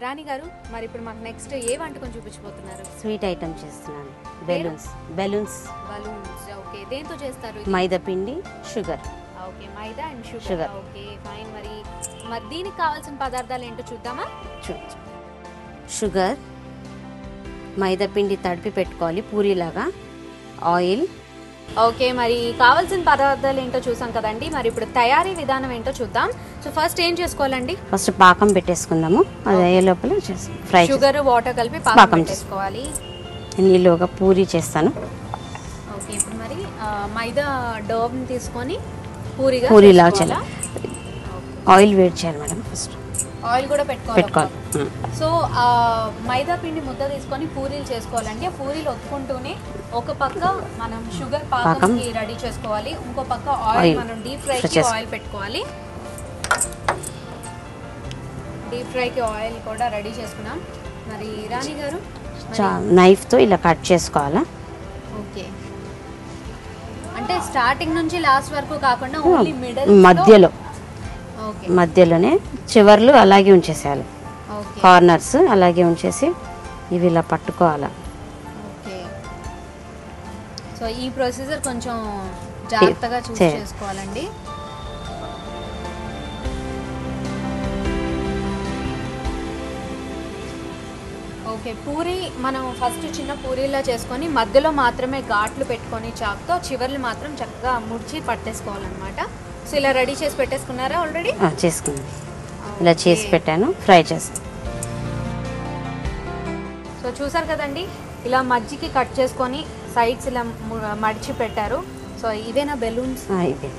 రాణి గారు మరి ఇప్పుడు మాకు నెక్స్ట్ ఏ వంటకం చూపించబోతున్నారు? స్వీట్ ఐటమ్ చేస్తున్నాను. బెలూన్స్. బెలూన్స్. ఓకే, దేంతో చేస్తారు? మైదా పిండి, sugar. Okay, maida and sugar. Okay fine. మరి దీనికి కావాల్సిన పదార్థాలు ఏంటో చూద్దామా? షుగర్, మైదా పిండి తడిపి పెట్టుకోవాలి పూరీలాగా, ఆయిల్. ఓకే, మరి కావాల్సిన పదార్థాలు ఏంటో చూసాం కదండి. మరి ఇప్పుడు తయారీ విధానం ఏంటో చూద్దాం. సో ఫస్ట్ ఏం చేసుకోవాలండి? ఫస్ట్ పాకం పెట్టేసుకుందాము. అది అయ్యే లోపల ఫ్రై షుగర్ వాటర్ కలిపి పాకం చేసుకోవాలి. నీళ్ళుగా పూరీ చేస్తాను. ఓకే, ఇప్పుడు మరి మైదా డోని తీసుకొని పూరీలా చేయాలి. ఆయిల్ వేడి చేయాలి మేడం. ఫస్ట్ ఆయిల్ కూడా పెట్టుకోవాలి. సో మైదా పిండి ముద్ద తీసుకొని పూరీలు చేసుకోవాలండి. ఆ పూరీలు ఒత్తుకుంటూనే ఒక పక్క మనం షుగర్ పాకంకి రెడీ చేసుకోవాలి, ఇంకో పక్క ఆయిల్ మనం డీప్ ఫ్రైకి ఆయిల్ పెట్టుకోవాలి. డీప్ ఫ్రైకి ఆయిల్ కూడా రెడీ చేసుకున్నాం. మరి రాణి గారు నైఫ్ తో ఇలా కట్ చేసుకోవాలా? ఓకే, అంటే స్టార్టింగ్ నుంచి లాస్ట్ వరకు కాకుండా ఓన్లీ మధ్యలోనే చివర్లు అలాగే ఉంచేసేయాలి. కార్నర్స్ అలాగే ఉంచేసి ఇవి ఇలా పట్టుకోవాలా. ఓకే, సో ఈ ప్రొసీజర్ కొంచెం జాగ్రత్తగా చూసి చేసుకోవాలండి. ఓకే, పూరి మనం ఫస్ట్ చిన్న పూరీలా చేసుకొని మధ్యలో మాత్రమే ఘాట్లు పెట్టుకొని చాకుతో చివర్లు మాత్రం చక్కగా ముడిచి పట్టేసుకోవాలన్నమాట. సో ఇలా రెడీ చేసి పెట్టేసుకున్నారా ఆల్రెడీ? చేసుకున్నాను. ఇలా చేసి పెట్టాను, ఫ్రై చేస్తాను. సో చూసారు కదండి, ఇలా మజ్జికి కట్ చేసుకొని సైడ్స్ ఇలా మడిచి పెట్టారు. సో ఇవేనా బెలూన్స్? ఇదే.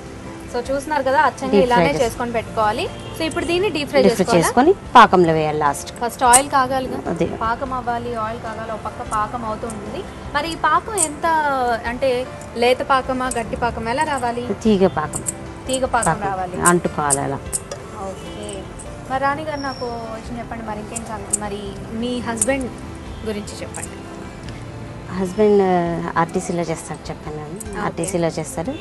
సో చూస్తున్నారు కదా, అచ్చంగా ఇలానే చేసుకొని పెట్టుకోవాలి. సో ఇప్పుడు దీన్ని డీప్ ఫ్రై చేసుకొని పాకంలో వేయాలి. లాస్ట్ ఫస్ట్ ఆయిల్ కాగాలిగా, పాకం అవ్వాలి, ఆయిల్ కాగాలి, ఒక పక్క పాకం అవుతుంది. మరి ఈ పాకం ఎంత అంటే లేత పాకమా గట్టి పాకం ఎలా రావాలి? తీగ పాకం రావాలి, అంటుకోవాలి అలా. ఓకే, మరి రాణి గారు నాకు వచ్చి చెప్పండి, మరి ఇంకేం మరి మీ హస్బెండ్ గురించి చెప్పండి. హస్బెండ్ ఆర్టీసీలో చేస్తారు, చెప్పాను. ఆర్టీసీలో చేస్తారు.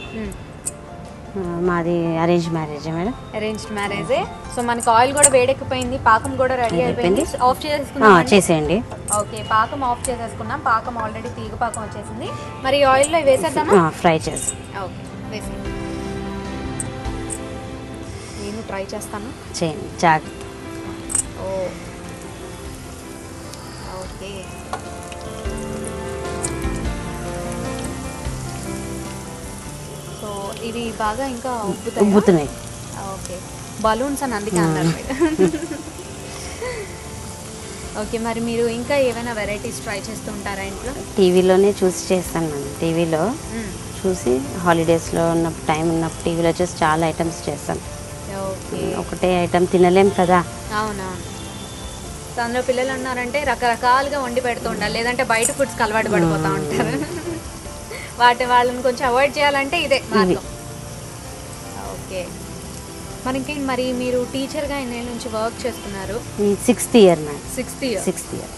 మాది అరేంజ్ మ్యారేజ్ మేడం. అరేంజ్డ్ మ్యారేజే. సో మనకి ఆయిల్ కూడా వేడెక్కిపోయింది, పాకం కూడా రెడీ అయిపోయింది. ఆఫ్ చేసేయండి. ఓకే, పాకం ఆఫ్ చేసేసుకున్నాం. పాకం ఆల్రెడీ తీగ పాకం వచ్చేసింది. మరి ఆయిల్లో వేసేద్దామా? ఫ్రై చేసి. ఓకే, వేసేయండి. నేను ట్రై చేస్తాను. చేయండి జాగ్రత్త. ఓకే, సో ఇవి బాగా ఇంకా ఉబ్బుతున్నాయి. ఓకే, బలూన్స్ అని అందుకే అన్నారు. ఓకే, మరి మీరు ఇంకా ఏమైనా వెరైటీస్ ట్రై చేస్తూ ఉంటారా ఇంట్లో? టీవీలోనే చూసి చేస్తాను మేడం. టీవీలో చూసి హాలిడేస్లో ఉన్నప్పుడు టైం ఉన్నప్పుడు టీవీలో చూసి చాలా ఐటమ్స్ చేస్తాను. ఒకటే ఐటమ్ తినలేం కదా. అవునవును, అందులో పిల్లలు ఉన్నారంటే రకరకాలుగా వండి పెడుతూ ఉండాలి, లేదంటే బయట ఫుడ్స్కి అలవాటు పడిపోతూ ఉంటారు. వాళ్ళని కొంచెం అవాయిడ్ చేయాలంటే ఇదే మార్గం. ఓకే, మరి ఇంకేంటి, మరి మీరు టీచర్గా ఎన్నేళ్ళ నుంచి వర్క్ చేస్తున్నారు? 6th year madam. 6th year.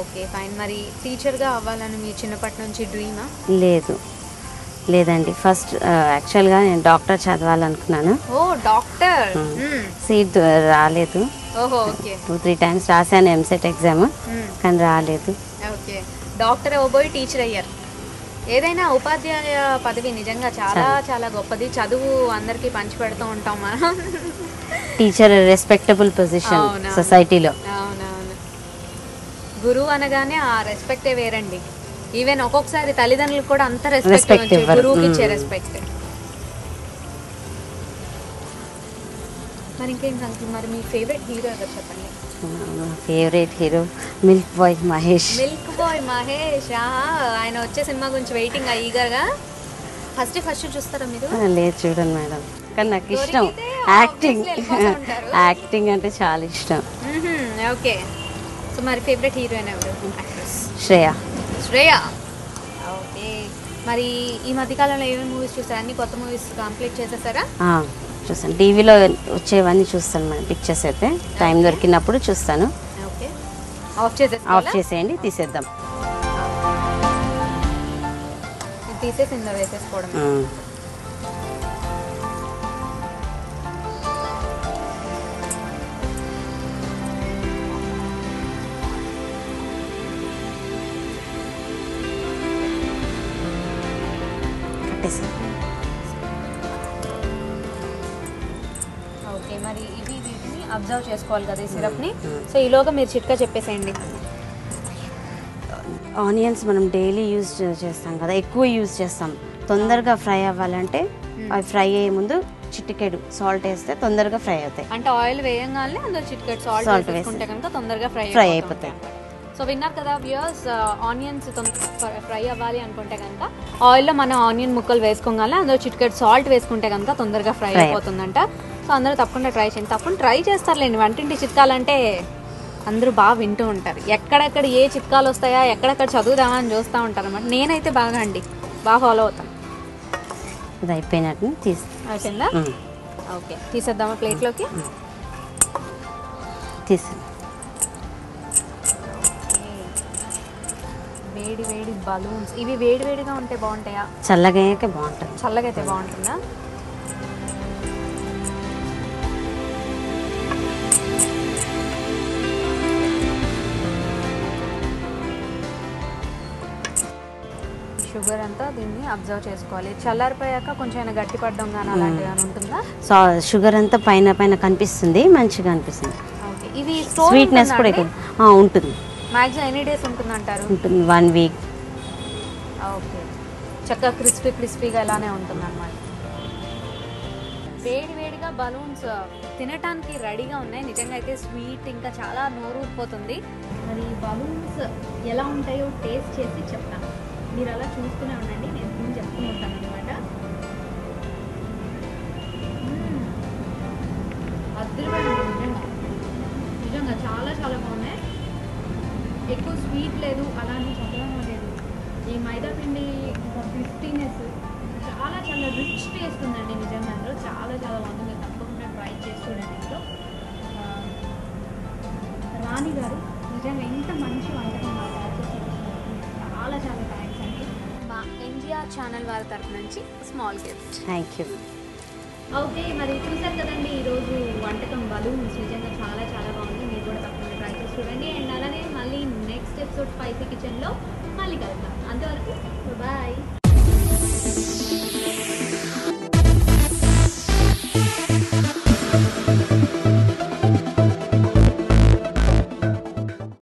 Okay fine. మరి టీచర్గా అవ్వాలని మీ చిన్నప్పటి నుంచి డ్రీమా? లేదండి. ఫస్ట్ యాక్చువల్గా నేను డాక్టర్ చదవాలనుకున్నాను. ఓ డాక్టర్. సీట్ రాలేదు. ఓహో, ఓకే. 2-3 times రాశాను ఎంసెట్ ఎగ్జామ్, కానీ రాలేదు. ఓకే, డాక్టర్ అవ్వబోయి టీచర్ అయ్యారు. ఏదైనా ఉపాధ్యాయ పదవి నిజంగా చాలా చాలా గొప్పది. చదువు అందరికీ పంచి పెడుతూ ఉంటాం మనం. టీచర్ రెస్పెక్టబుల్ పొజిషన్ సొసైటీలో. అవునవును, గురువు అనగానే ఆ రెస్పెక్టే వేరండి. ఈవెన్ ఒక్కొక్కసారి తల్లిదండ్రులకు కూడా అంత రెస్పెక్ట్ గురువుకి ఇచ్చే రెస్పెక్ట్. మరి ఇంకేంటి అంకుల్, మరి మీ ఫేవరెట్ హీరో ఎవరు చెప్పండి? Favourite hero milk boy Mahesh. ఆయన వచ్చే సినిమా గురించి వెయిటింగ్ ఈగర్గా. ఫస్ట్ చూస్తారా మీరు? లేదు, చూడండి మేడం, కానీ నాకు ఇష్టం యాక్టింగ్ అంటే చాలా ఇష్టం. ఓకే, సో మరి ఫేవరెట్ హీరోయిన్ ఎవరు? శ్రేయ. ఓకే, మరి ఈ మధ్యకాలంలో ఏమేమి మూవీస్ చూసారు? అన్ని కొత్త మూవీస్ కంప్లీట్ చేసేసారా? చూస్తాను, టీవీలో వచ్చేవన్నీ చూస్తాను మేడం. పిక్చర్స్ అయితే టైం దొరికినప్పుడు చూస్తాను. ఓకే, ఆఫ్ చేసేయండి, తీసేద్దాం. తీసేసి ఇందులో వేసేసుకోవడం. పెట్టేసాను. ఓకే, మరి వీటిని అబ్జర్వ్ చేసుకోవాలి కదా ఈ సిరప్ని. సో ఈలోగా మీరు చిట్కా చెప్పేసేయండి. ఆనియన్స్ మనం డైలీ యూజ్ చేస్తాం కదా, ఎక్కువ యూజ్ చేస్తాం. తొందరగా ఫ్రై అవ్వాలంటే అవి ఫ్రై అయ్యే ముందు చిటికెడు సాల్ట్ వేస్తే తొందరగా ఫ్రై అవుతాయి. అంటే ఆయిల్ వేయంగానే అందులో చిటికెడు సాల్ట్ వేసుకుంటే కనుక తొందరగా ఫ్రై అయిపోతాయి. సో విన్నారు కదా వ్యూయర్స్, ఆనియన్స్ తొందరగా ఫ్రై అవ్వాలి అనుకుంటే కనుక ఆయిల్లో మనం ఆనియన్ ముక్కలు వేసుకోగానే అందులో చిటికెడు సాల్ట్ వేసుకుంటే కనుక తొందరగా ఫ్రై అయిపోతుందంట. సో అందరూ తప్పకుండా ట్రై చేయండి. తప్పకుండా ట్రై చేస్తారులేండి. వంటింటి చిట్కాలంటే అందరూ బాగా వింటూ ఉంటారు. ఎక్కడెక్కడ ఏ చిట్కాలు వస్తాయా, ఎక్కడెక్కడ చదువుదామా అని చూస్తూ ఉంటారు అన్నమాట. నేనైతే బాగా ఫాలో అవుతాను. ఇది అయిపోయినట్టు అయిపోయిందా? ఓకే, తీసేద్దామా ప్లేట్లోకి? తీసి వేడి వేడి బలూన్స్. ఇవి వేడివేడిగా ఉంటే బాగుంటాయా, చల్లగా అయ్యాక బాగుంటుంది? చల్లగా అయితే బాగుంటుందా? షుగర్ అంతా దీన్ని అబ్జర్వ్ చేసుకోవాలి. చల్లారిపోయాక కొంచెం గట్టి పడడం కానీ అలాంటివి అని ఉంటుందా? షుగర్ అంతా పైన కనిపిస్తుంది, మంచిగా అనిపిస్తుంది. ఓకే, ఇవి స్వీట్నెస్ కూడా ఉంటుంది. మ్యాక్సిమం ఎన్ని డేస్ ఉంటుంది అంటారు? ఉంటుంది 1 వీక్. ఓకే, చక్కగా క్రిస్పీగా ఇలానే ఉంటుంది అన్నమాట. వేడివేడిగా బలూన్స్ తినటానికి రెడీగా ఉన్నాయి. నిజంగా అయితే స్వీట్ ఇంకా చాలా నోరు ఊరిపోతుంది. మరి బలూన్స్ ఎలా ఉంటాయో టేస్ట్ చేసి చెప్తాను. మీరు అలా చూస్తూనే ఉండండి, నేను చెప్తూ ఉంటాను అనమాట. అద్భుతమైన నిజంగా చాలా బాగున్నాయి. ఎక్కువ స్వీట్ లేదు, అలానే చల్లగా లేదు. ఈ మైదా పిండి క్రిస్పీనెస్ చాలా రిచ్ టేస్ట్ ఉందండి. నిజంగా అందులో చాలా బాగుంది. మీరు తప్పకుండా ట్రై చేసి చూడండి. ఇంట్లో రాణి గారు నిజంగా ఇంత మంచి వంటకం మా తయారు చేసి చాలా థ్యాంక్స్ అండి. మా ఎన్జిఆర్ ఛానల్ వారి తరఫు నుంచి small gift. Thank you. Okay, మరి చూసారు కదండి ఈరోజు వంటకం బలూన్స్. నిజంగా చాలా బాగుంది. మీరు కూడా తప్పకుండా ట్రై చేసి చూడండి. అండ్ అలానే మళ్ళీ నెక్స్ట్ ఎపిసోడ్ స్పైసీ కిచెన్లో మళ్ళీ కలుద్దాం. అంతవరకు బాయ్.